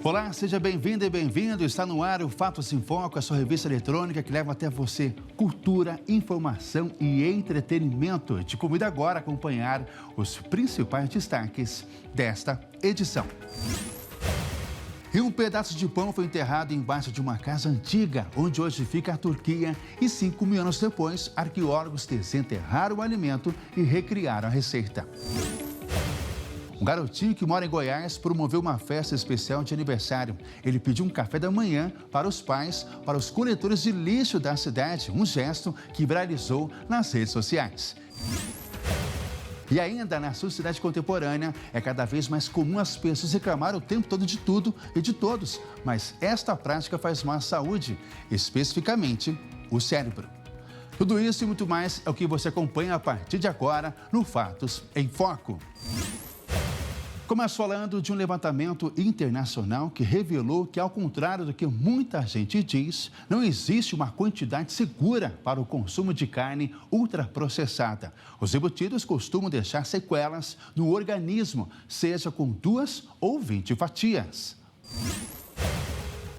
Olá, seja bem-vindo e bem-vindo. Está no ar o Fatos em Foco, a sua revista eletrônica que leva até você cultura, informação e entretenimento. Te convido agora a acompanhar os principais destaques desta edição. E um pedaço de pão foi enterrado embaixo de uma casa antiga, onde hoje fica a Turquia. E 5.000 anos depois, arqueólogos desenterraram o alimento e recriaram a receita. Um garotinho que mora em Goiás promoveu uma festa especial de aniversário. Ele pediu um café da manhã para os pais, para os coletores de lixo da cidade, um gesto que viralizou nas redes sociais. E ainda na sociedade contemporânea, é cada vez mais comum as pessoas reclamarem o tempo todo de tudo e de todos. Mas esta prática faz mal à saúde, especificamente o cérebro. Tudo isso e muito mais é o que você acompanha a partir de agora no Fatos em Foco. Começo falando de um levantamento internacional que revelou que, ao contrário do que muita gente diz, não existe uma quantidade segura para o consumo de carne ultraprocessada. Os embutidos costumam deixar sequelas no organismo, seja com 2 ou 20 fatias.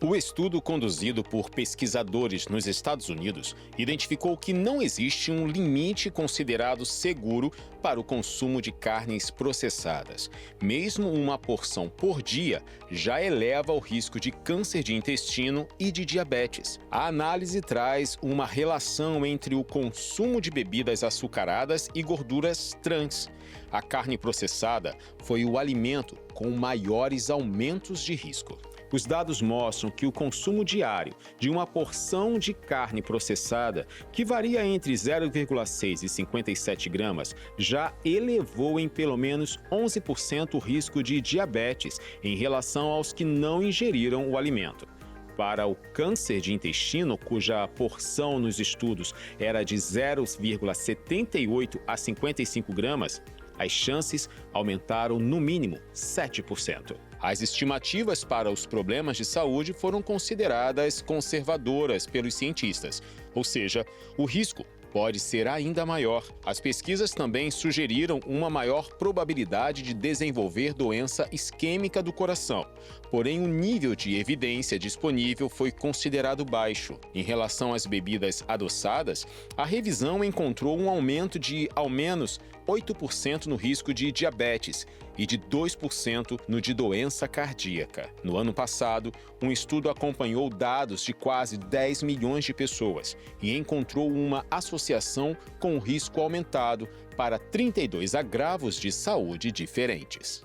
O estudo conduzido por pesquisadores nos Estados Unidos identificou que não existe um limite considerado seguro para o consumo de carnes processadas. Mesmo uma porção por dia já eleva o risco de câncer de intestino e de diabetes. A análise traz uma relação entre o consumo de bebidas açucaradas e gorduras trans. A carne processada foi o alimento com maiores aumentos de risco. Os dados mostram que o consumo diário de uma porção de carne processada, que varia entre 0,6 e 57 gramas, já elevou em pelo menos 11% o risco de diabetes em relação aos que não ingeriram o alimento. Para o câncer de intestino, cuja porção nos estudos era de 0,78 a 55 gramas, as chances aumentaram no mínimo 7%. As estimativas para os problemas de saúde foram consideradas conservadoras pelos cientistas, ou seja, o risco pode ser ainda maior. As pesquisas também sugeriram uma maior probabilidade de desenvolver doença isquêmica do coração. Porém, o nível de evidência disponível foi considerado baixo. Em relação às bebidas adoçadas, a revisão encontrou um aumento de ao menos 8% no risco de diabetes e de 2% no de doença cardíaca. No ano passado, um estudo acompanhou dados de quase 10 milhões de pessoas e encontrou uma associação com o risco aumentado para 32 agravos de saúde diferentes.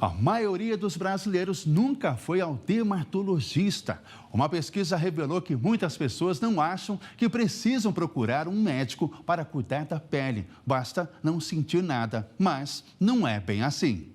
A maioria dos brasileiros nunca foi ao dermatologista. Uma pesquisa revelou que muitas pessoas não acham que precisam procurar um médico para cuidar da pele. Basta não sentir nada, mas não é bem assim.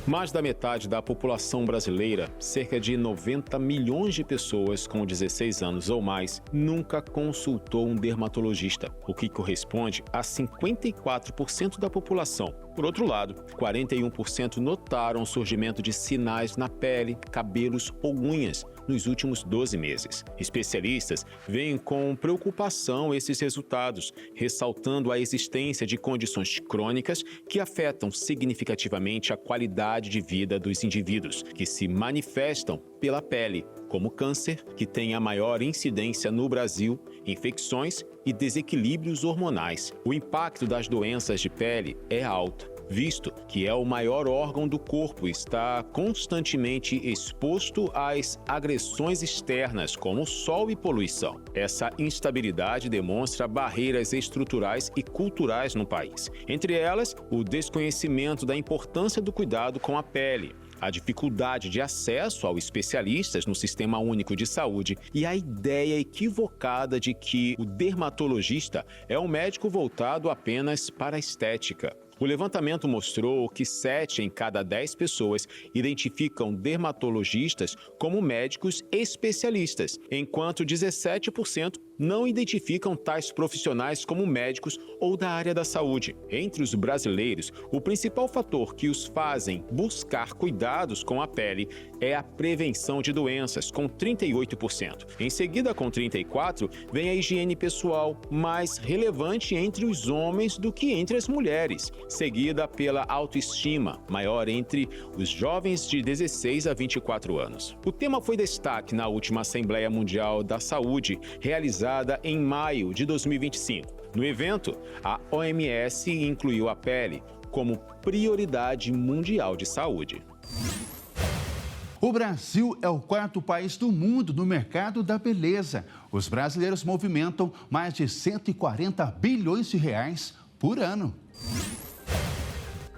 Mais da metade da população brasileira, cerca de 90 milhões de pessoas com 16 anos ou mais, nunca consultou um dermatologista, o que corresponde a 54% da população. Por outro lado, 41% notaram o surgimento de sinais na pele, cabelos ou unhas nos últimos 12 meses. Especialistas veem com preocupação esses resultados, ressaltando a existência de condições crônicas que afetam significativamente a qualidade de vida dos indivíduos, que se manifestam pela pele, como câncer, que tem a maior incidência no Brasil, infecções e desequilíbrios hormonais. O impacto das doenças de pele é alto, visto que é o maior órgão do corpo e está constantemente exposto às agressões externas, como sol e poluição. Essa instabilidade demonstra barreiras estruturais e culturais no país. Entre elas, o desconhecimento da importância do cuidado com a pele, a dificuldade de acesso aos especialistas no Sistema Único de Saúde e a ideia equivocada de que o dermatologista é um médico voltado apenas para a estética. O levantamento mostrou que 7 em cada 10 pessoas identificam dermatologistas como médicos especialistas, enquanto 17% não identificam tais profissionais como médicos ou da área da saúde. Entre os brasileiros, o principal fator que os fazem buscar cuidados com a pele é a prevenção de doenças, com 38%. Em seguida, com 34%, vem a higiene pessoal, mais relevante entre os homens do que entre as mulheres, seguida pela autoestima, maior entre os jovens de 16 a 24 anos. O tema foi destaque na última Assembleia Mundial da Saúde, realizada em maio de 2025. No evento, a OMS incluiu a pele como prioridade mundial de saúde. O Brasil é o quarto país do mundo no mercado da beleza. Os brasileiros movimentam mais de 140 bilhões de reais por ano.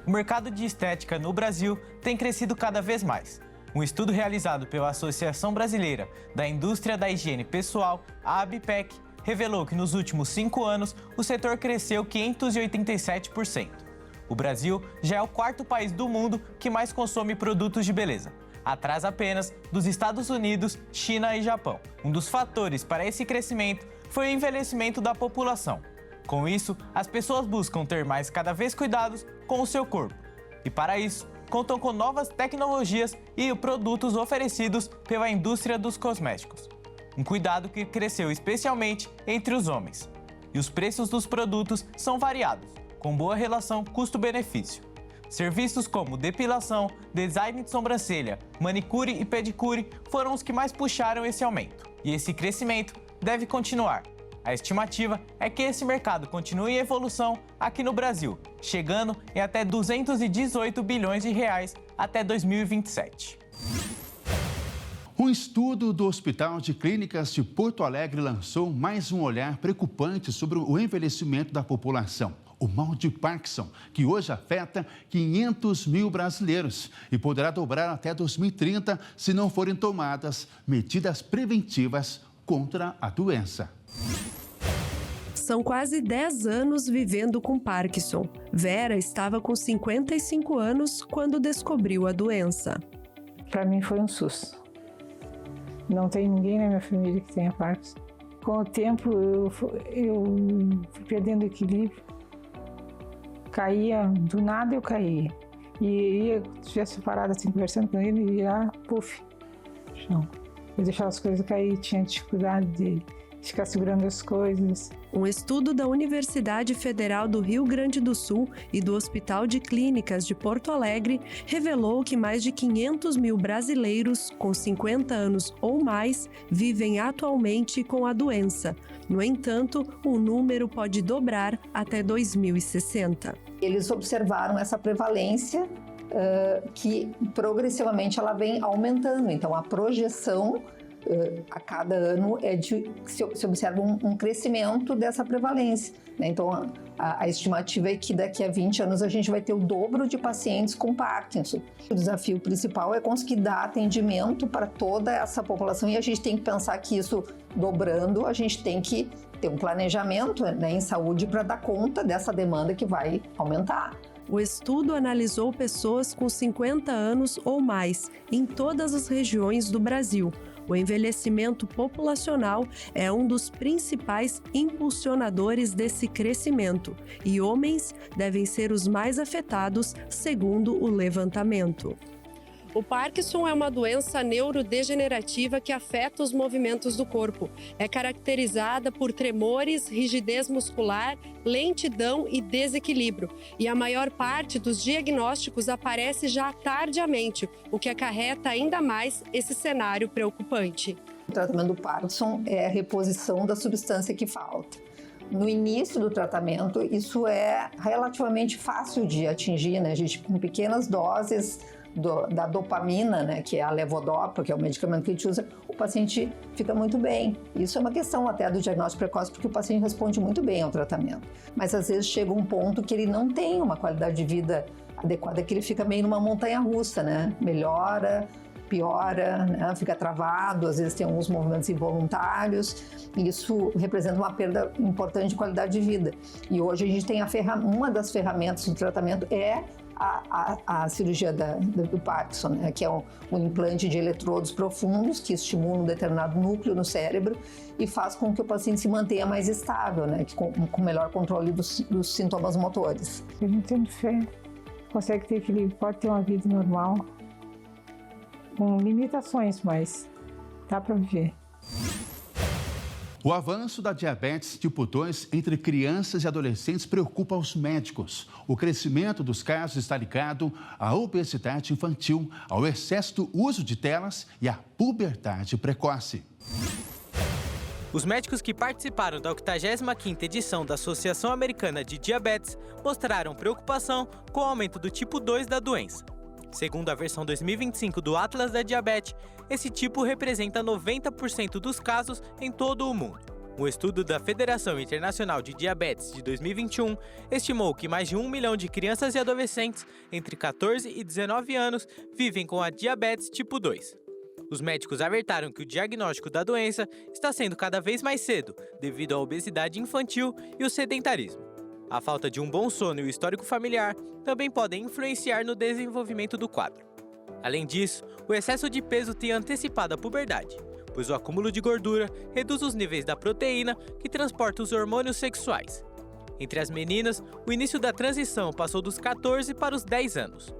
O mercado de estética no Brasil tem crescido cada vez mais. Um estudo realizado pela Associação Brasileira da Indústria da Higiene Pessoal, a ABPEC, revelou que nos últimos 5 anos o setor cresceu 587%. O Brasil já é o quarto país do mundo que mais consome produtos de beleza, atrás apenas dos Estados Unidos, China e Japão. Um dos fatores para esse crescimento foi o envelhecimento da população. Com isso, as pessoas buscam ter cada vez cuidados com o seu corpo. E para isso, contam com novas tecnologias e produtos oferecidos pela indústria dos cosméticos. Um cuidado que cresceu especialmente entre os homens. E os preços dos produtos são variados, com boa relação custo-benefício. Serviços como depilação, design de sobrancelha, manicure e pedicure foram os que mais puxaram esse aumento. E esse crescimento deve continuar. A estimativa é que esse mercado continue em evolução aqui no Brasil, chegando em até 218 bilhões de reais até 2027. Um estudo do Hospital de Clínicas de Porto Alegre lançou mais um olhar preocupante sobre o envelhecimento da população. O mal de Parkinson, que hoje afeta 500 mil brasileiros e poderá dobrar até 2030 se não forem tomadas medidas preventivas contra a doença. São quase 10 anos vivendo com Parkinson. Vera estava com 55 anos quando descobriu a doença. Para mim foi um susto. Não tem ninguém na minha família que tenha Parkinson. Com o tempo eu fui perdendo equilíbrio. Caía, do nada eu caía. E ia, se estivesse parada assim, conversando com ele, ia, puf, chão. Eu deixava as coisas cair, tinha dificuldade de ficar segurando as coisas. Um estudo da Universidade Federal do Rio Grande do Sul e do Hospital de Clínicas de Porto Alegre revelou que mais de 500 mil brasileiros com 50 anos ou mais vivem atualmente com a doença. No entanto, o número pode dobrar até 2060. Eles observaram essa prevalência que progressivamente ela vem aumentando. Então, a projeção a cada ano se observa um crescimento dessa prevalência, né? Então, a estimativa é que daqui a 20 anos a gente vai ter o dobro de pacientes com Parkinson. O desafio principal é conseguir dar atendimento para toda essa população e a gente tem que pensar que isso dobrando, a gente tem que ter um planejamento, né, em saúde para dar conta dessa demanda que vai aumentar. O estudo analisou pessoas com 50 anos ou mais em todas as regiões do Brasil. O envelhecimento populacional é um dos principais impulsionadores desse crescimento e homens devem ser os mais afetados, segundo o levantamento. O Parkinson é uma doença neurodegenerativa que afeta os movimentos do corpo. É caracterizada por tremores, rigidez muscular, lentidão e desequilíbrio. E a maior parte dos diagnósticos aparece já tardiamente, o que acarreta ainda mais esse cenário preocupante. O tratamento do Parkinson é a reposição da substância que falta. No início do tratamento, isso é relativamente fácil de atingir, né? A gente, com pequenas doses da dopamina, né, que é a levodopa, que é o medicamento que a gente usa, o paciente fica muito bem. Isso é uma questão até do diagnóstico precoce, porque o paciente responde muito bem ao tratamento. Mas às vezes chega um ponto que ele não tem uma qualidade de vida adequada, que ele fica meio numa montanha-russa, né? Melhora, piora, né? Fica travado, às vezes tem alguns movimentos involuntários, e isso representa uma perda importante de qualidade de vida. E hoje a gente tem uma das ferramentas do tratamento é a cirurgia do Parkinson, né? Que é um implante de eletrodos profundos que estimula um determinado núcleo no cérebro e faz com que o paciente se mantenha mais estável, né? Com melhor controle dos sintomas motores. A gente tem fé, consegue ter equilíbrio, pode ter uma vida normal, com limitações, mas dá para viver. O avanço da diabetes tipo 2 entre crianças e adolescentes preocupa os médicos. O crescimento dos casos está ligado à obesidade infantil, ao excesso do uso de telas e à puberdade precoce. Os médicos que participaram da 85ª edição da Associação Americana de Diabetes mostraram preocupação com o aumento do tipo 2 da doença. Segundo a versão 2025 do Atlas da Diabetes, esse tipo representa 90% dos casos em todo o mundo. Um estudo da Federação Internacional de Diabetes de 2021 estimou que mais de 1 milhão de crianças e adolescentes entre 14 e 19 anos vivem com a diabetes tipo 2. Os médicos alertaram que o diagnóstico da doença está sendo cada vez mais cedo devido à obesidade infantil e o sedentarismo. A falta de um bom sono e o histórico familiar também podem influenciar no desenvolvimento do quadro. Além disso, o excesso de peso tem antecipado a puberdade, pois o acúmulo de gordura reduz os níveis da proteína que transporta os hormônios sexuais. Entre as meninas, o início da transição passou dos 14 para os 10 anos.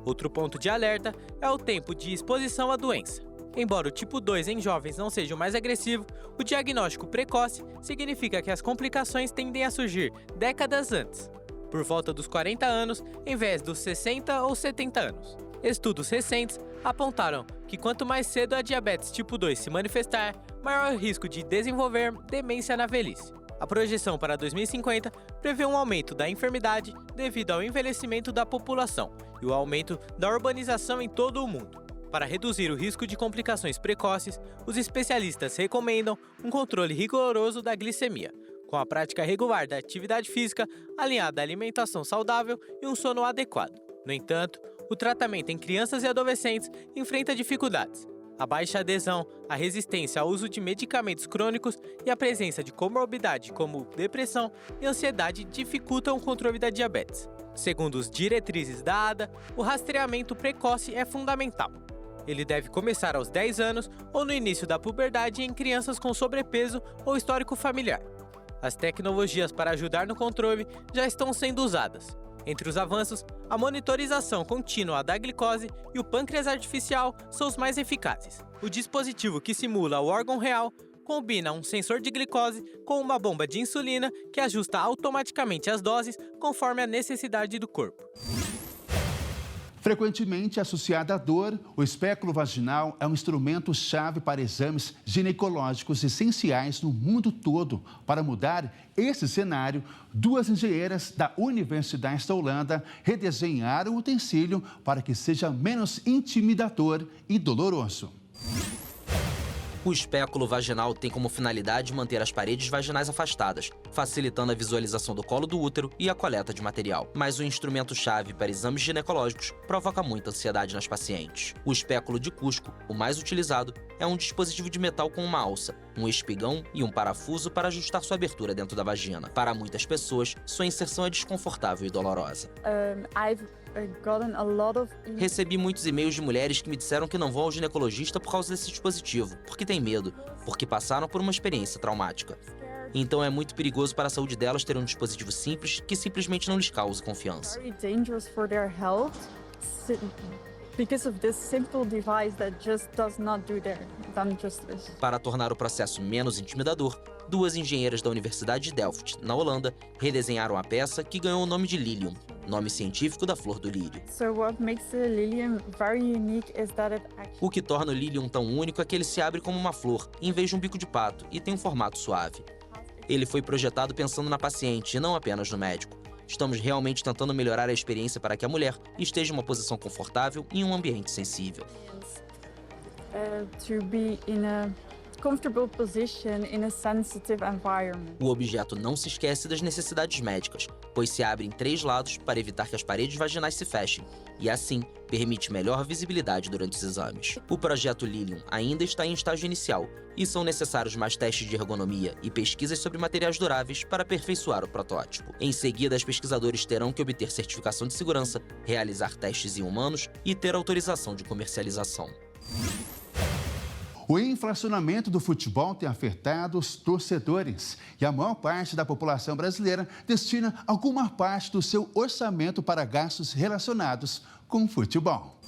Outro ponto de alerta é o tempo de exposição à doença. Embora o tipo 2 em jovens não seja o mais agressivo, o diagnóstico precoce significa que as complicações tendem a surgir décadas antes, por volta dos 40 anos, em vez dos 60 ou 70 anos. Estudos recentes apontaram que quanto mais cedo a diabetes tipo 2 se manifestar, maior o risco de desenvolver demência na velhice. A projeção para 2050 prevê um aumento da enfermidade devido ao envelhecimento da população e o aumento da urbanização em todo o mundo. Para reduzir o risco de complicações precoces, os especialistas recomendam um controle rigoroso da glicemia, com a prática regular da atividade física, alinhada à alimentação saudável e um sono adequado. No entanto, o tratamento em crianças e adolescentes enfrenta dificuldades. A baixa adesão, a resistência ao uso de medicamentos crônicos e a presença de comorbidade como depressão e ansiedade dificultam o controle da diabetes. Segundo as diretrizes da ADA, o rastreamento precoce é fundamental. Ele deve começar aos 10 anos ou no início da puberdade em crianças com sobrepeso ou histórico familiar. As tecnologias para ajudar no controle já estão sendo usadas. Entre os avanços, a monitorização contínua da glicose e o pâncreas artificial são os mais eficazes. O dispositivo que simula o órgão real combina um sensor de glicose com uma bomba de insulina que ajusta automaticamente as doses conforme a necessidade do corpo. Frequentemente associada à dor, o espéculo vaginal é um instrumento-chave para exames ginecológicos essenciais no mundo todo. Para mudar esse cenário, duas engenheiras da Universidade da Holanda redesenharam o utensílio para que seja menos intimidador e doloroso. O espéculo vaginal tem como finalidade manter as paredes vaginais afastadas, facilitando a visualização do colo do útero e a coleta de material. Mas o instrumento-chave para exames ginecológicos provoca muita ansiedade nas pacientes. O espéculo de Cusco, o mais utilizado, é um dispositivo de metal com uma alça, um espigão e um parafuso para ajustar sua abertura dentro da vagina. Para muitas pessoas, sua inserção é desconfortável e dolorosa. Recebi muitos e-mails de mulheres que me disseram que não vão ao ginecologista por causa desse dispositivo, porque têm medo, porque passaram por uma experiência traumática. Então é muito perigoso para a saúde delas ter um dispositivo simples que simplesmente não lhes cause confiança. Para tornar o processo menos intimidador, duas engenheiras da Universidade de Delft, na Holanda, redesenharam a peça que ganhou o nome de Lilium, nome científico da flor do lírio. O que torna o Lilium tão único é que ele se abre como uma flor, em vez de um bico de pato, e tem um formato suave. Ele foi projetado pensando na paciente e não apenas no médico. Estamos realmente tentando melhorar a experiência para que a mulher esteja em uma posição confortável e em um ambiente sensível. comfortable position in a sensitive environment. O objeto não se esquece das necessidades médicas, pois se abre em 3 lados para evitar que as paredes vaginais se fechem, e assim permite melhor visibilidade durante os exames. O projeto Lilium ainda está em estágio inicial e são necessários mais testes de ergonomia e pesquisas sobre materiais duráveis para aperfeiçoar o protótipo. Em seguida, os pesquisadores terão que obter certificação de segurança, realizar testes em humanos e ter autorização de comercialização. O inflacionamento do futebol tem afetado os torcedores e a maior parte da população brasileira destina alguma parte do seu orçamento para gastos relacionados com o futebol.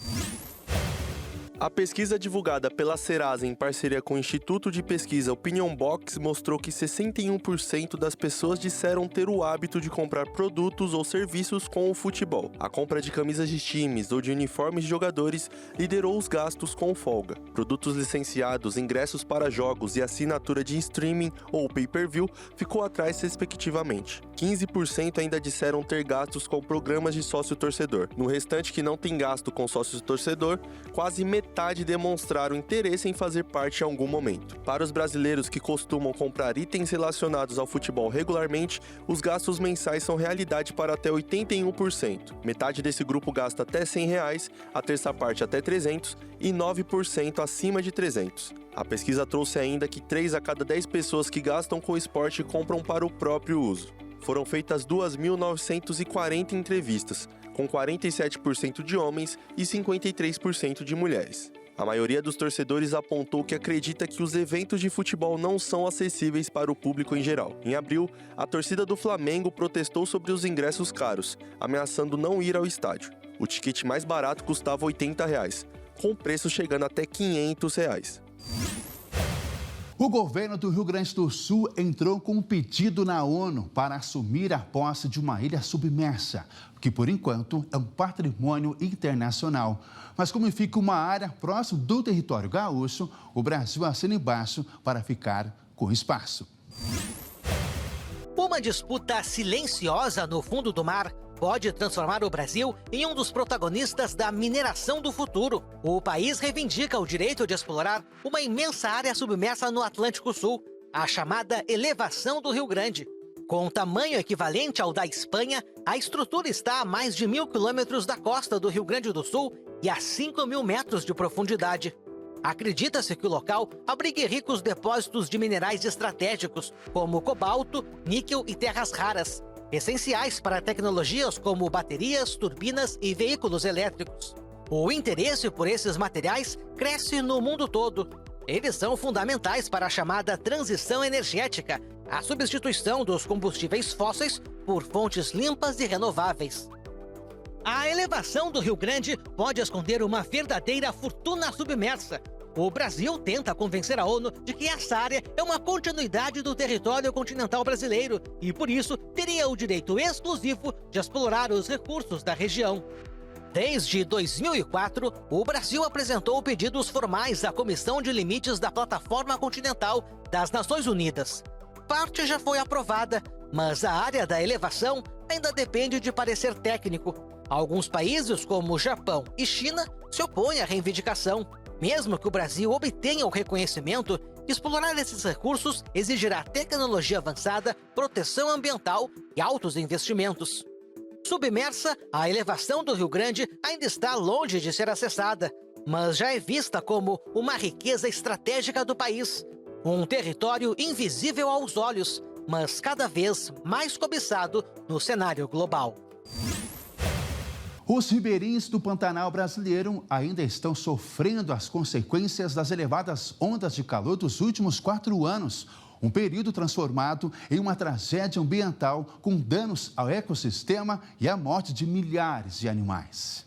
A pesquisa divulgada pela Serasa em parceria com o Instituto de Pesquisa Opinion Box mostrou que 61% das pessoas disseram ter o hábito de comprar produtos ou serviços com o futebol. A compra de camisas de times ou de uniformes de jogadores liderou os gastos com folga. Produtos licenciados, ingressos para jogos e assinatura de streaming ou pay-per-view ficou atrás respectivamente. 15% ainda disseram ter gastos com programas de sócio-torcedor. No restante que não tem gasto com sócio-torcedor, quase metade demonstraram interesse em fazer parte em algum momento. Para os brasileiros que costumam comprar itens relacionados ao futebol regularmente, os gastos mensais são realidade para até 81%. Metade desse grupo gasta até R$100, a terça parte até 300 e 9% acima de 300. A pesquisa trouxe ainda que 3 a cada 10 pessoas que gastam com esporte compram para o próprio uso. Foram feitas 2.940 entrevistas, com 47% de homens e 53% de mulheres. A maioria dos torcedores apontou que acredita que os eventos de futebol não são acessíveis para o público em geral. Em abril, a torcida do Flamengo protestou sobre os ingressos caros, ameaçando não ir ao estádio. O ticket mais barato custava R$80, com o preço chegando até R$500. O governo do Rio Grande do Sul entrou com um pedido na ONU para assumir a posse de uma ilha submersa, que por enquanto é um patrimônio internacional. Mas como fica uma área próxima do território gaúcho, o Brasil assina embaixo para ficar com espaço. Uma disputa silenciosa no fundo do mar pode transformar o Brasil em um dos protagonistas da mineração do futuro. O país reivindica o direito de explorar uma imensa área submersa no Atlântico Sul, a chamada Elevação do Rio Grande. Com tamanho equivalente ao da Espanha, a estrutura está a mais de 1.000 quilômetros da costa do Rio Grande do Sul e a 5.000 metros de profundidade. Acredita-se que o local abrigue ricos depósitos de minerais estratégicos, como cobalto, níquel e terras raras, essenciais para tecnologias como baterias, turbinas e veículos elétricos. O interesse por esses materiais cresce no mundo todo. Eles são fundamentais para a chamada transição energética, a substituição dos combustíveis fósseis por fontes limpas e renováveis. A elevação do Rio Grande pode esconder uma verdadeira fortuna submersa. O Brasil tenta convencer a ONU de que essa área é uma continuidade do território continental brasileiro e, por isso, teria o direito exclusivo de explorar os recursos da região. Desde 2004, o Brasil apresentou pedidos formais à Comissão de Limites da Plataforma Continental das Nações Unidas. Parte já foi aprovada, mas a área da elevação ainda depende de parecer técnico. Alguns países, como Japão e China, se opõem à reivindicação. Mesmo que o Brasil obtenha o reconhecimento, explorar esses recursos exigirá tecnologia avançada, proteção ambiental e altos investimentos. Submersa, a elevação do Rio Grande ainda está longe de ser acessada, mas já é vista como uma riqueza estratégica do país. Um território invisível aos olhos, mas cada vez mais cobiçado no cenário global. Os ribeirinhos do Pantanal brasileiro ainda estão sofrendo as consequências das elevadas ondas de calor dos últimos 4 anos. Um período transformado em uma tragédia ambiental com danos ao ecossistema e a morte de milhares de animais.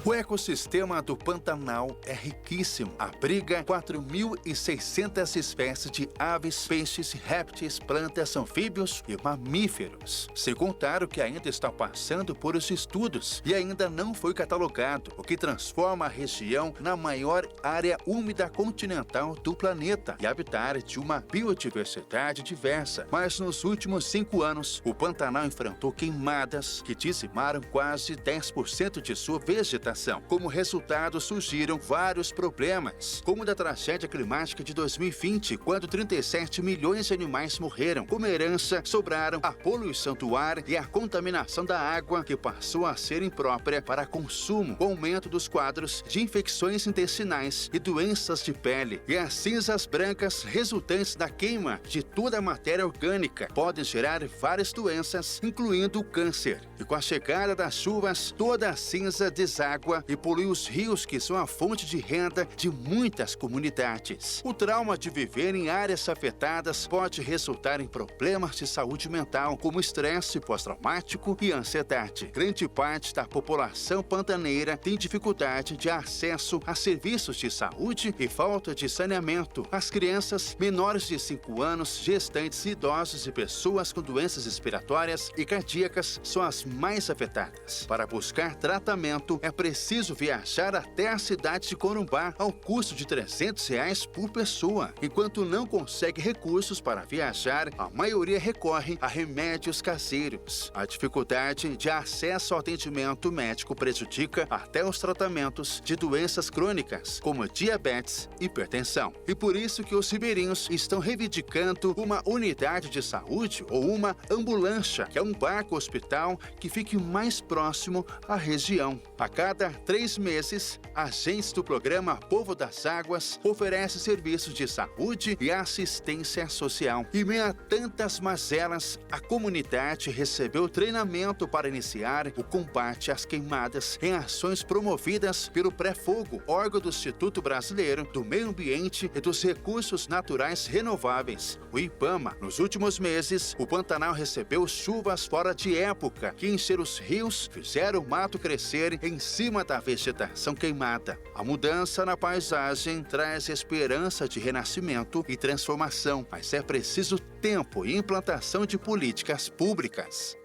O ecossistema do Pantanal é riquíssimo. Abriga 4.600 espécies de aves, peixes, répteis, plantas, anfíbios e mamíferos. Sem contar o que ainda está passando por os estudos e ainda não foi catalogado, o que transforma a região na maior área úmida continental do planeta e habitat de uma biodiversidade diversa. Mas nos últimos 5 anos, o Pantanal enfrentou queimadas que dizimaram quase 10% de sua vegetação população. Como resultado, surgiram vários problemas, como o da tragédia climática de 2020, quando 37 milhões de animais morreram. Como herança, sobraram a poluição do ar e a contaminação da água, que passou a ser imprópria para consumo, com o aumento dos quadros de infecções intestinais e doenças de pele. E as cinzas brancas resultantes da queima de toda a matéria orgânica podem gerar várias doenças, incluindo o câncer. E com a chegada das chuvas, toda a cinza deságua e polui os rios, que são a fonte de renda de muitas comunidades. O trauma de viver em áreas afetadas pode resultar em problemas de saúde mental, como estresse pós-traumático e ansiedade. Grande parte da população pantaneira tem dificuldade de acesso a serviços de saúde e falta de saneamento. As crianças menores de 5 anos, gestantes, idosos e pessoas com doenças respiratórias e cardíacas são as mais afetadas. Para buscar tratamento, é preciso viajar até a cidade de Corumbá ao custo de R$300 por pessoa. Enquanto não consegue recursos para viajar, a maioria recorre a remédios caseiros. A dificuldade de acesso ao atendimento médico prejudica até os tratamentos de doenças crônicas, como diabetes e hipertensão. E por isso que os ribeirinhos estão reivindicando uma unidade de saúde ou uma ambulância, que é um barco-hospital que fique mais próximo à região. A cada 3 meses, agentes do programa Povo das Águas oferecem serviços de saúde e assistência social. E meio a tantas mazelas, a comunidade recebeu treinamento para iniciar o combate às queimadas em ações promovidas pelo Pré-Fogo, órgão do Instituto Brasileiro do Meio Ambiente e dos Recursos Naturais Renováveis, o IPAMA. Nos últimos meses, o Pantanal recebeu chuvas fora de época que encheram os rios, fizeram o mato crescer em cima da vegetação queimada. A mudança na paisagem traz esperança de renascimento e transformação, mas é preciso tempo e implantação de políticas públicas.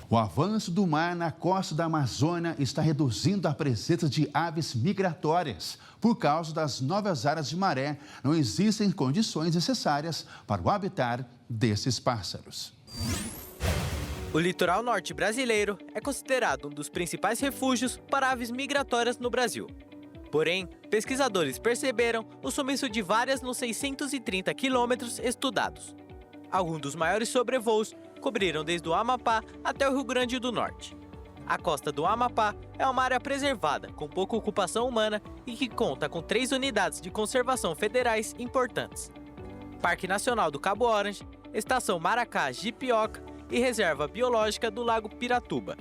O avanço do mar na costa da Amazônia está reduzindo a presença de aves migratórias. Por causa das novas áreas de maré, não existem condições necessárias para o habitat desses pássaros. O litoral norte brasileiro é considerado um dos principais refúgios para aves migratórias no Brasil. Porém, pesquisadores perceberam o sumiço de várias nos 630 quilômetros estudados. Alguns dos maiores sobrevoos cobriram desde o Amapá até o Rio Grande do Norte. A costa do Amapá é uma área preservada, com pouca ocupação humana e que conta com 3 unidades de conservação federais importantes: Parque Nacional do Cabo Orange, Estação Maracá-Jipioca e Reserva Biológica do Lago Piratuba.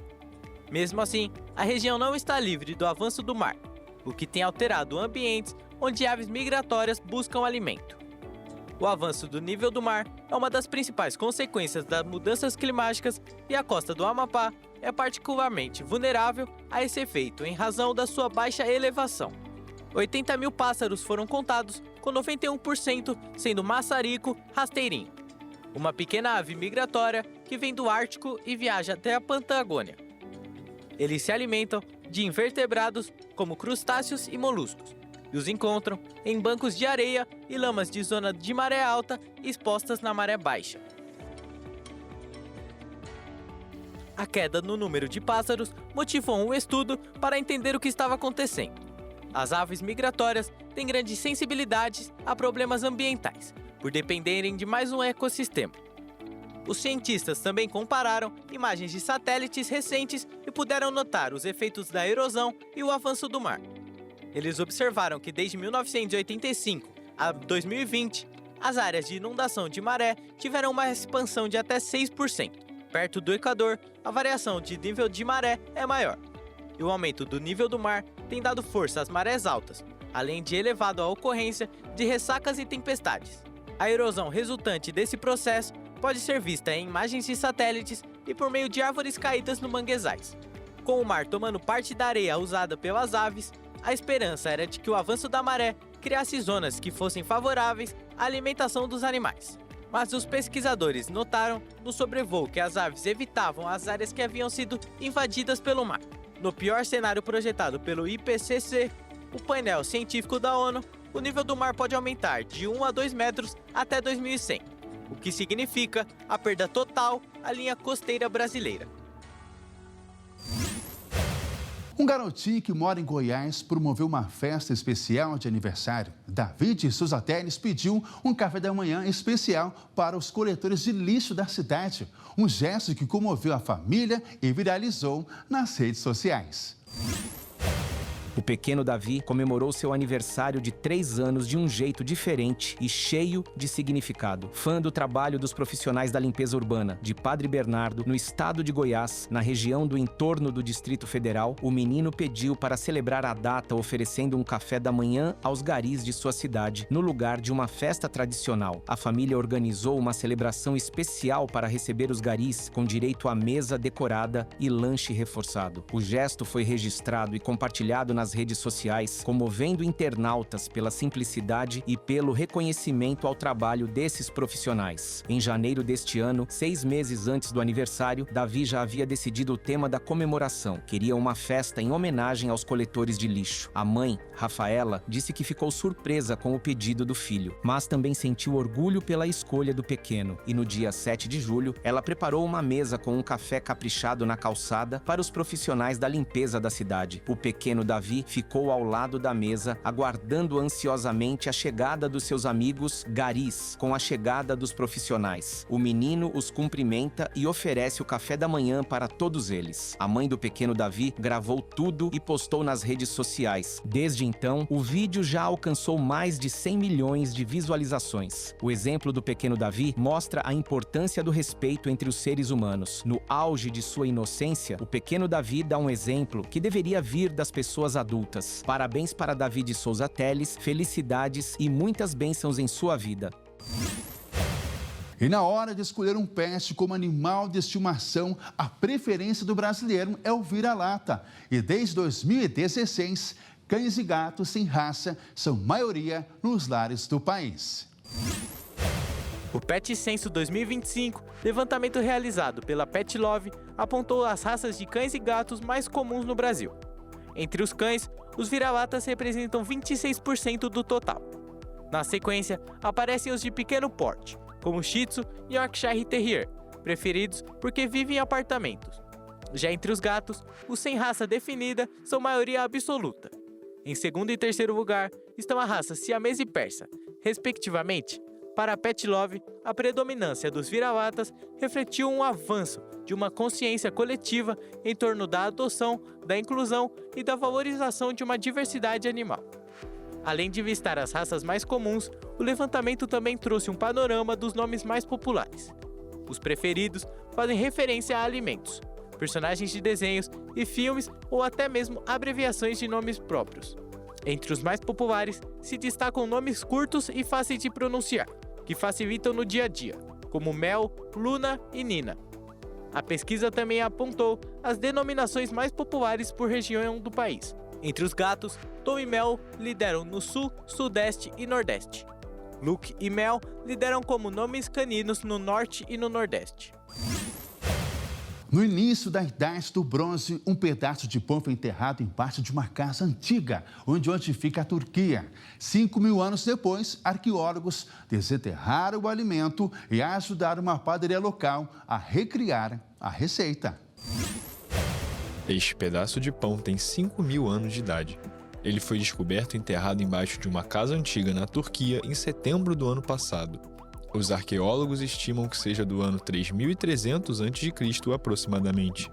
Mesmo assim, a região não está livre do avanço do mar, o que tem alterado ambientes onde aves migratórias buscam alimento. O avanço do nível do mar é uma das principais consequências das mudanças climáticas e a costa do Amapá é particularmente vulnerável a esse efeito em razão da sua baixa elevação. 80 mil pássaros foram contados, com 91% sendo maçarico-rasteirinho, uma pequena ave migratória que vem do Ártico e viaja até a Patagônia. Eles se alimentam de invertebrados como crustáceos e moluscos, e os encontram em bancos de areia e lamas de zona de maré alta expostas na maré baixa. A queda no número de pássaros motivou um estudo para entender o que estava acontecendo. As aves migratórias têm grandes sensibilidades a problemas ambientais, por dependerem de mais um ecossistema. Os cientistas também compararam imagens de satélites recentes e puderam notar os efeitos da erosão e o avanço do mar. Eles observaram que desde 1985 a 2020, as áreas de inundação de maré tiveram uma expansão de até 6%. Perto do Equador, a variação de nível de maré é maior. E o aumento do nível do mar tem dado força às marés altas, além de elevado a ocorrência de ressacas e tempestades. A erosão resultante desse processo pode ser vista em imagens de satélites e por meio de árvores caídas no manguezais. Com o mar tomando parte da areia usada pelas aves, a esperança era de que o avanço da maré criasse zonas que fossem favoráveis à alimentação dos animais. Mas os pesquisadores notaram no sobrevoo que as aves evitavam as áreas que haviam sido invadidas pelo mar. No pior cenário projetado pelo IPCC, o painel científico da ONU, o nível do mar pode aumentar de 1 a 2 metros até 2100, o que significa a perda total à linha costeira brasileira. Um garotinho que mora em Goiás promoveu uma festa especial de aniversário. David Souza Teles pediu um café da manhã especial para os coletores de lixo da cidade. Um gesto que comoveu a família e viralizou nas redes sociais. O pequeno Davi comemorou seu aniversário de 3 anos de um jeito diferente e cheio de significado. Fã do trabalho dos profissionais da limpeza urbana de Padre Bernardo, no estado de Goiás, na região do entorno do Distrito Federal, o menino pediu para celebrar a data oferecendo um café da manhã aos garis de sua cidade, no lugar de uma festa tradicional. A família organizou uma celebração especial para receber os garis, com direito à mesa decorada e lanche reforçado. O gesto foi registrado e compartilhado nas redes sociais, comovendo internautas pela simplicidade e pelo reconhecimento ao trabalho desses profissionais. Em janeiro deste ano, 6 meses antes do aniversário, Davi já havia decidido o tema da comemoração. Queria uma festa em homenagem aos coletores de lixo. A mãe, Rafaela, disse que ficou surpresa com o pedido do filho, mas também sentiu orgulho pela escolha do pequeno. E no dia 7 de julho, ela preparou uma mesa com um café caprichado na calçada para os profissionais da limpeza da cidade. O pequeno Davi ficou ao lado da mesa, aguardando ansiosamente a chegada dos seus amigos garis, com a chegada dos profissionais. O menino os cumprimenta e oferece o café da manhã para todos eles. A mãe do pequeno Davi gravou tudo e postou nas redes sociais. Desde então, o vídeo já alcançou mais de 100 milhões de visualizações. O exemplo do pequeno Davi mostra a importância do respeito entre os seres humanos. No auge de sua inocência, o pequeno Davi dá um exemplo que deveria vir das pessoas adultas. Parabéns para David Souza Teles, felicidades e muitas bênçãos em sua vida. E na hora de escolher um pet como animal de estimação, a preferência do brasileiro é o vira-lata. E desde 2016, cães e gatos sem raça são maioria nos lares do país. O Pet Censo 2025, levantamento realizado pela Pet Love, apontou as raças de cães e gatos mais comuns no Brasil. Entre os cães, os vira-latas representam 26% do total. Na sequência, aparecem os de pequeno porte, como Shih Tzu e Yorkshire Terrier, preferidos porque vivem em apartamentos. Já entre os gatos, os sem raça definida são maioria absoluta. Em segundo e terceiro lugar estão a raça siamês e persa, respectivamente. Para a Pet Love, a predominância dos vira-latas refletiu um avanço de uma consciência coletiva em torno da adoção, da inclusão e da valorização de uma diversidade animal. Além de listar as raças mais comuns, o levantamento também trouxe um panorama dos nomes mais populares. Os preferidos fazem referência a alimentos, personagens de desenhos e filmes ou até mesmo abreviações de nomes próprios. Entre os mais populares se destacam nomes curtos e fáceis de pronunciar, que facilitam no dia a dia, como Mel, Luna e Nina. A pesquisa também apontou as denominações mais populares por região do país. Entre os gatos, Tom e Mel lideram no Sul, Sudeste e Nordeste. Luke e Mel lideram como nomes caninos no Norte e no Nordeste. No início da Idade do Bronze, um pedaço de pão foi enterrado embaixo de uma casa antiga, onde hoje fica a Turquia. 5.000 anos depois, arqueólogos desenterraram o alimento e ajudaram uma padaria local a recriar a receita. Este pedaço de pão tem 5.000 anos de idade. Ele foi descoberto enterrado embaixo de uma casa antiga na Turquia em setembro do ano passado. Os arqueólogos estimam que seja do ano 3300 a.C. aproximadamente.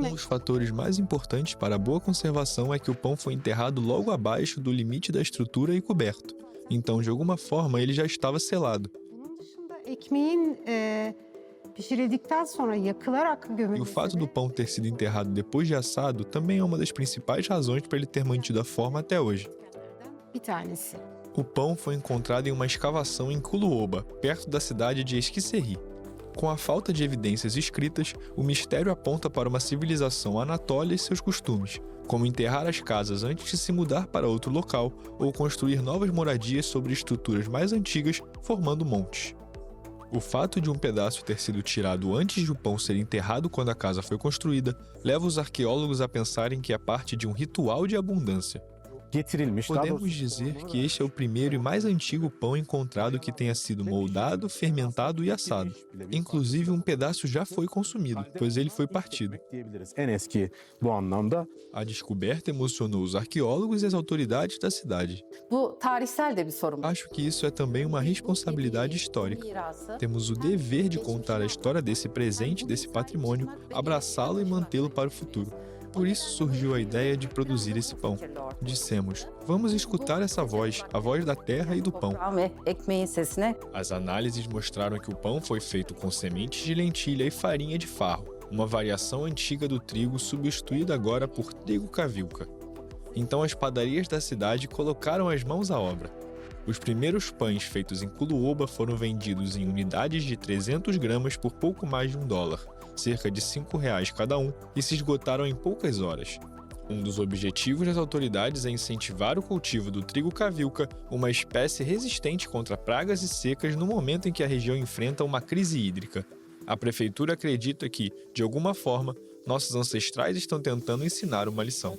Um dos fatores mais importantes para a boa conservação é que o pão foi enterrado logo abaixo do limite da estrutura e coberto. Então, de alguma forma, ele já estava selado. E o fato do pão ter sido enterrado depois de assado também é uma das principais razões para ele ter mantido a forma até hoje. O pão foi encontrado em uma escavação em Kuluoba, perto da cidade de Eskişehir. Com a falta de evidências escritas, o mistério aponta para uma civilização anatólia e seus costumes, como enterrar as casas antes de se mudar para outro local ou construir novas moradias sobre estruturas mais antigas, formando montes. O fato de um pedaço ter sido tirado antes de o pão ser enterrado quando a casa foi construída leva os arqueólogos a pensarem que é parte de um ritual de abundância. Podemos dizer que este é o primeiro e mais antigo pão encontrado que tenha sido moldado, fermentado e assado. Inclusive, um pedaço já foi consumido, pois ele foi partido. A descoberta emocionou os arqueólogos e as autoridades da cidade. Acho que isso é também uma responsabilidade histórica. Temos o dever de contar a história desse presente, desse patrimônio, abraçá-lo e mantê-lo para o futuro. Por isso surgiu a ideia de produzir esse pão. Dissemos, vamos escutar essa voz, a voz da terra e do pão. As análises mostraram que o pão foi feito com sementes de lentilha e farinha de farro, uma variação antiga do trigo substituída agora por trigo cavilca. Então as padarias da cidade colocaram as mãos à obra. Os primeiros pães feitos em Culuoba foram vendidos em unidades de 300 gramas por pouco mais de $1, cerca de R$5 cada um, e se esgotaram em poucas horas. Um dos objetivos das autoridades é incentivar o cultivo do trigo cavilca, uma espécie resistente contra pragas e secas no momento em que a região enfrenta uma crise hídrica. A prefeitura acredita que, de alguma forma, nossos ancestrais estão tentando ensinar uma lição.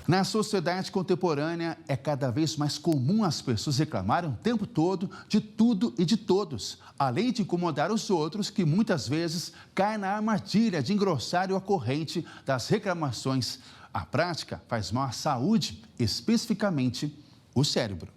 Na sociedade contemporânea, é cada vez mais comum as pessoas reclamarem o tempo todo de tudo e de todos, além de incomodar os outros, que muitas vezes caem na armadilha de engrossar a corrente das reclamações. A prática faz mal à saúde, especificamente o cérebro.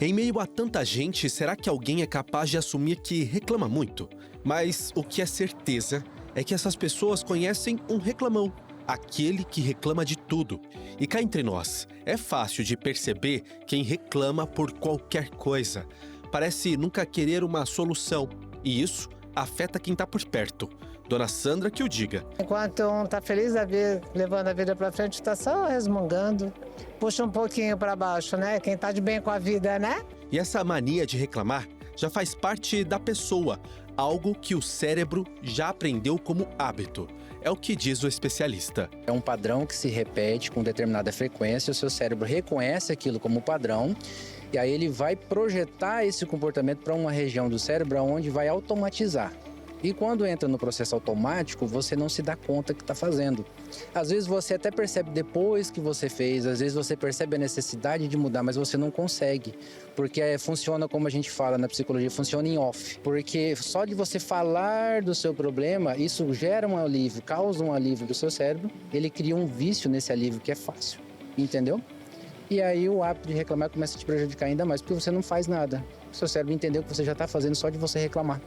Em meio a tanta gente, será que alguém é capaz de assumir que reclama muito? Mas o que é certeza é que essas pessoas conhecem um reclamão. Aquele que reclama de tudo. E cá entre nós, é fácil de perceber quem reclama por qualquer coisa. Parece nunca querer uma solução. E isso afeta quem está por perto. Dona Sandra que o diga. Enquanto um está feliz da vida, levando a vida para frente, está só resmungando. Puxa um pouquinho para baixo, né? Quem está de bem com a vida, né? E essa mania de reclamar já faz parte da pessoa. Algo que o cérebro já aprendeu como hábito. É o que diz o especialista. É um padrão que se repete com determinada frequência, o seu cérebro reconhece aquilo como padrão e aí ele vai projetar esse comportamento para uma região do cérebro onde vai automatizar. E quando entra no processo automático, você não se dá conta que está fazendo. Às vezes você até percebe depois que você fez, às vezes você percebe a necessidade de mudar, mas você não consegue. Porque funciona como a gente fala na psicologia, funciona em off. Porque só de você falar do seu problema, isso gera um alívio, causa um alívio do seu cérebro, ele cria um vício nesse alívio que é fácil, entendeu? E aí o hábito de reclamar começa a te prejudicar ainda mais, porque você não faz nada. O seu cérebro entendeu que você já está fazendo só de você reclamar.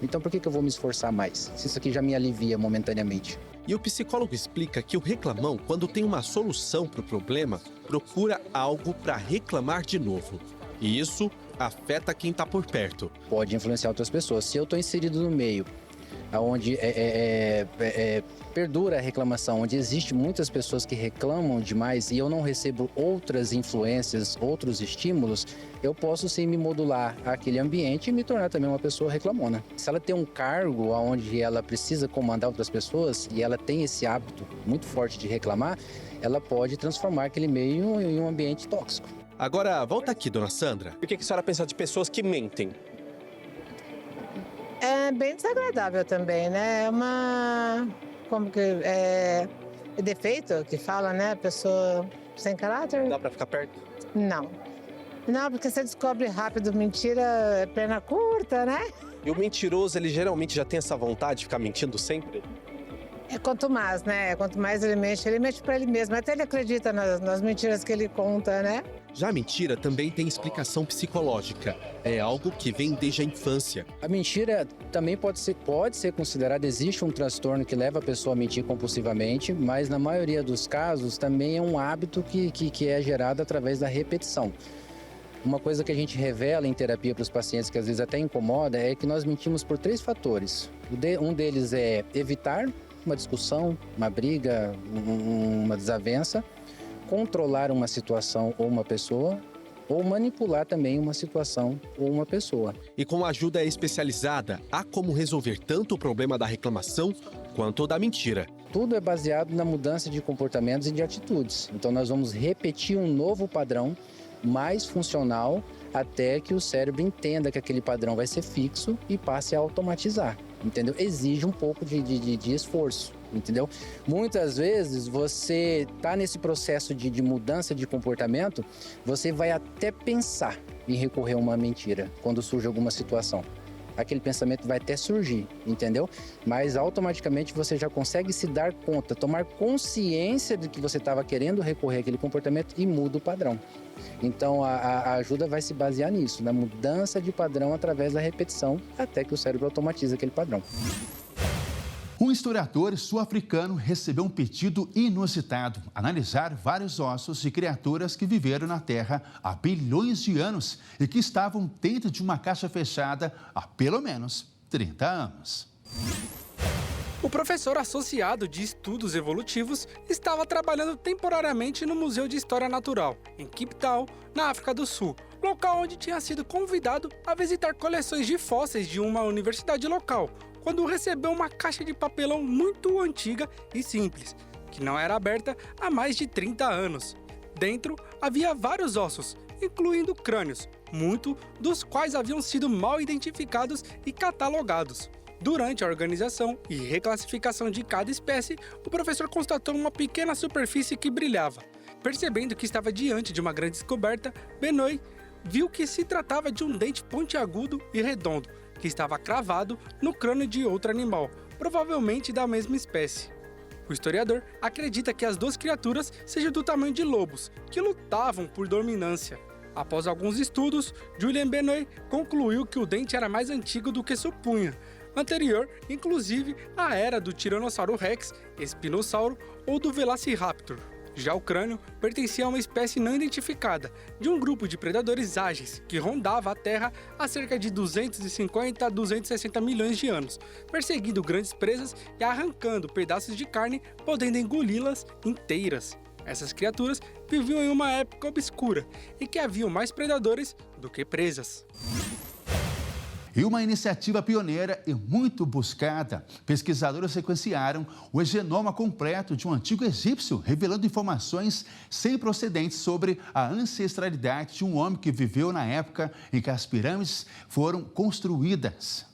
Então por que eu vou me esforçar mais, se isso aqui já me alivia momentaneamente? E o psicólogo explica que o reclamão, quando tem uma solução para o problema, procura algo para reclamar de novo. E isso afeta quem está por perto. Pode influenciar outras pessoas. Se eu estou inserido no meio, onde perdura a reclamação, onde existe muitas pessoas que reclamam demais e eu não recebo outras influências, outros estímulos, eu posso sim me modular àquele ambiente e me tornar também uma pessoa reclamona. Se ela tem um cargo onde ela precisa comandar outras pessoas e ela tem esse hábito muito forte de reclamar, ela pode transformar aquele meio em um ambiente tóxico. Agora, volta aqui, dona Sandra. O que a senhora pensa de pessoas que mentem? É bem desagradável também, né? É uma... Como que... É defeito que fala, né? Pessoa sem caráter. Dá pra ficar perto? Não. Não, porque você descobre rápido mentira, é perna curta, né? E o mentiroso, ele geralmente já tem essa vontade de ficar mentindo sempre? É quanto mais, né? Quanto mais ele mente pra ele mesmo. Até ele acredita nas mentiras que ele conta, né? Já a mentira também tem explicação psicológica. É algo que vem desde a infância. A mentira também pode ser considerada, existe um transtorno que leva a pessoa a mentir compulsivamente, mas na maioria dos casos também é um hábito que é gerado através da repetição. Uma coisa que a gente revela em terapia para os pacientes, que às vezes até incomoda, é que nós mentimos por 3 fatores. Um deles é evitar uma discussão, uma briga, uma desavença, controlar uma situação ou uma pessoa, ou manipular também uma situação ou uma pessoa. E com ajuda especializada, há como resolver tanto o problema da reclamação quanto o da mentira. Tudo é baseado na mudança de comportamentos e de atitudes. Então nós vamos repetir um novo padrão mais funcional até que o cérebro entenda que aquele padrão vai ser fixo e passe a automatizar. Entendeu? Exige um pouco de esforço. entendeu? Muitas vezes você está nesse processo de mudança de comportamento, você vai até pensar em recorrer a uma mentira quando surge alguma situação. Aquele pensamento vai até surgir, entendeu? Mas automaticamente você já consegue se dar conta, tomar consciência de que você estava querendo recorrer àquele comportamento e muda o padrão. Então a ajuda vai se basear nisso, na mudança de padrão através da repetição, até que o cérebro automatiza aquele padrão. Um historiador sul-africano recebeu um pedido inusitado: analisar vários ossos de criaturas que viveram na Terra há bilhões de anos e que estavam dentro de uma caixa fechada há pelo menos 30 anos. O professor associado de estudos evolutivos estava trabalhando temporariamente no Museu de História Natural, em Cape Town, na África do Sul, local onde tinha sido convidado a visitar coleções de fósseis de uma universidade local, quando recebeu uma caixa de papelão muito antiga e simples, que não era aberta há mais de 30 anos. Dentro havia vários ossos, incluindo crânios, muitos dos quais haviam sido mal identificados e catalogados. Durante a organização e reclassificação de cada espécie, o professor constatou uma pequena superfície que brilhava. Percebendo que estava diante de uma grande descoberta, Benoit viu que se tratava de um dente pontiagudo e redondo, que estava cravado no crânio de outro animal, provavelmente da mesma espécie. O historiador acredita que as duas criaturas sejam do tamanho de lobos, que lutavam por dominância. Após alguns estudos, Julien Benoit concluiu que o dente era mais antigo do que supunha, anterior, inclusive, à era do Tiranossauro Rex, Espinossauro ou do Velociraptor. Já o crânio pertencia a uma espécie não identificada, de um grupo de predadores ágeis que rondava a Terra há cerca de 250 a 260 milhões de anos, perseguindo grandes presas e arrancando pedaços de carne, podendo engoli-las inteiras. Essas criaturas viviam em uma época obscura, em que haviam mais predadores do que presas. E uma iniciativa pioneira e muito buscada. Pesquisadores sequenciaram o genoma completo de um antigo egípcio, revelando informações sem precedentes sobre a ancestralidade de um homem que viveu na época em que as pirâmides foram construídas.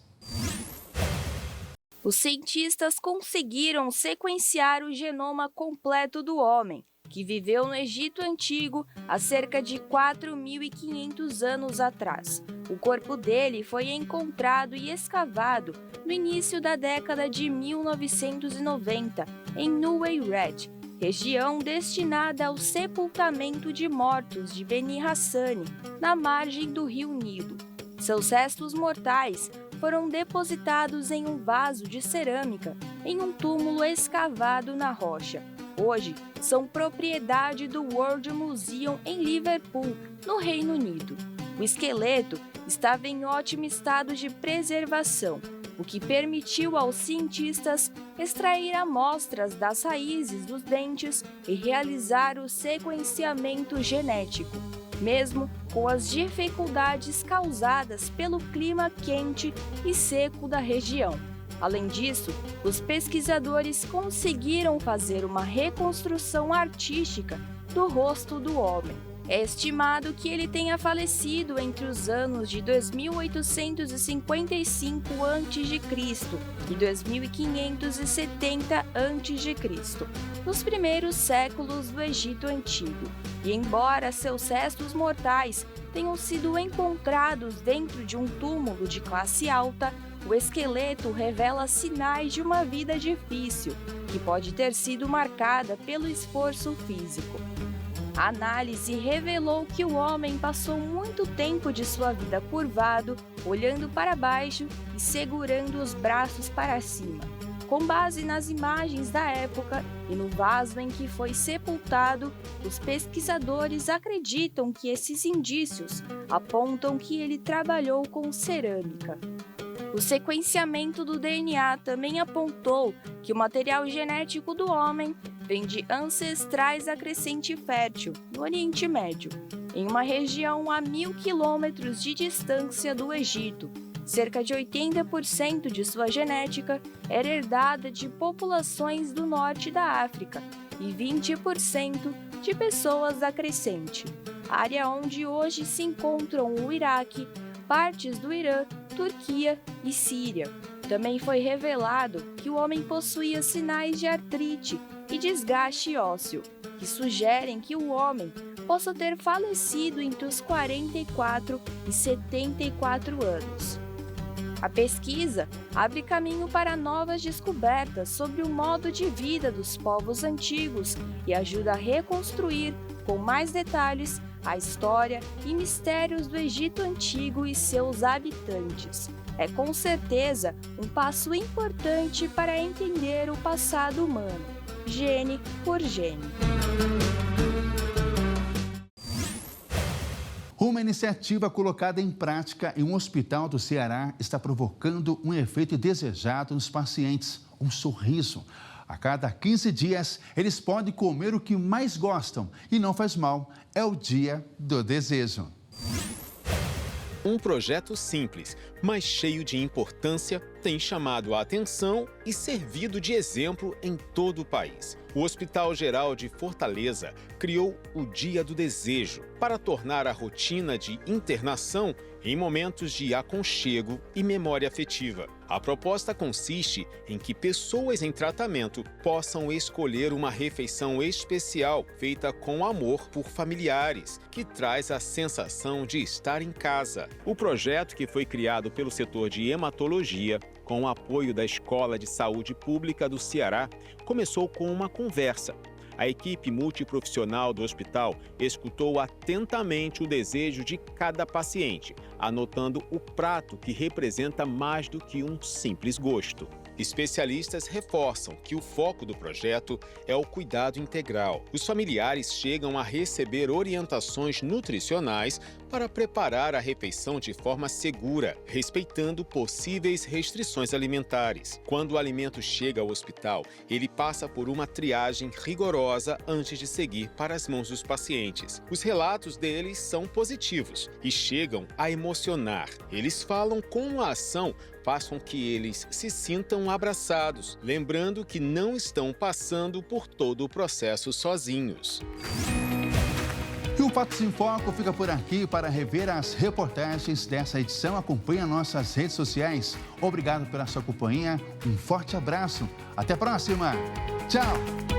Os cientistas conseguiram sequenciar o genoma completo do homem, que viveu no Egito Antigo há cerca de 4.500 anos atrás. O corpo dele foi encontrado e escavado no início da década de 1990, em Nuwei Red, região destinada ao sepultamento de mortos de Beni Hassani, na margem do rio Nilo. Seus restos mortais foram depositados em um vaso de cerâmica em um túmulo escavado na rocha. Hoje, são propriedade do World Museum em Liverpool, no Reino Unido. O esqueleto estava em ótimo estado de preservação, o que permitiu aos cientistas extrair amostras das raízes dos dentes e realizar o sequenciamento genético, mesmo com as dificuldades causadas pelo clima quente e seco da região. Além disso, os pesquisadores conseguiram fazer uma reconstrução artística do rosto do homem. É estimado que ele tenha falecido entre os anos de 2855 a.C. e 2570 a.C., nos primeiros séculos do Egito Antigo. E embora seus restos mortais tenham sido encontrados dentro de um túmulo de classe alta, o esqueleto revela sinais de uma vida difícil, que pode ter sido marcada pelo esforço físico. A análise revelou que o homem passou muito tempo de sua vida curvado, olhando para baixo e segurando os braços para cima. Com base nas imagens da época e no vaso em que foi sepultado, os pesquisadores acreditam que esses indícios apontam que ele trabalhou com cerâmica. O sequenciamento do DNA também apontou que o material genético do homem vem de ancestrais da Crescente Fértil, no Oriente Médio, em uma região a 1.000 quilômetros de distância do Egito. Cerca de 80% de sua genética era herdada de populações do norte da África e 20% de pessoas da Crescente, área onde hoje se encontram o Iraque, partes do Irã, Turquia e Síria. Também foi revelado que o homem possuía sinais de artrite e desgaste ósseo, que sugerem que o homem possa ter falecido entre os 44 e 74 anos. A pesquisa abre caminho para novas descobertas sobre o modo de vida dos povos antigos e ajuda a reconstruir, com mais detalhes, a história e mistérios do Egito Antigo e seus habitantes. É com certeza um passo importante para entender o passado humano, gene por gene. Uma iniciativa colocada em prática em um hospital do Ceará está provocando um efeito desejado nos pacientes, um sorriso. A cada 15 dias, eles podem comer o que mais gostam e não faz mal. É o Dia do Desejo. Um projeto simples, mas cheio de importância, tem chamado a atenção e servido de exemplo em todo o país. O Hospital Geral de Fortaleza criou o Dia do Desejo para tornar a rotina de internação em momentos de aconchego e memória afetiva. A proposta consiste em que pessoas em tratamento possam escolher uma refeição especial feita com amor por familiares, que traz a sensação de estar em casa. O projeto, que foi criado pelo setor de hematologia, com o apoio da Escola de Saúde Pública do Ceará, começou com uma conversa. A equipe multiprofissional do hospital escutou atentamente o desejo de cada paciente, anotando o prato que representa mais do que um simples gosto. Especialistas reforçam que o foco do projeto é o cuidado integral. Os familiares chegam a receber orientações nutricionais para preparar a refeição de forma segura, respeitando possíveis restrições alimentares. Quando o alimento chega ao hospital, ele passa por uma triagem rigorosa antes de seguir para as mãos dos pacientes. Os relatos deles são positivos e chegam a emocionar. Eles falam com a ação, façam que eles se sintam abraçados, lembrando que não estão passando por todo o processo sozinhos. E o Fatos em Foco fica por aqui. Para rever as reportagens dessa edição, acompanhe nossas redes sociais. Obrigado pela sua companhia, um forte abraço, até a próxima, tchau!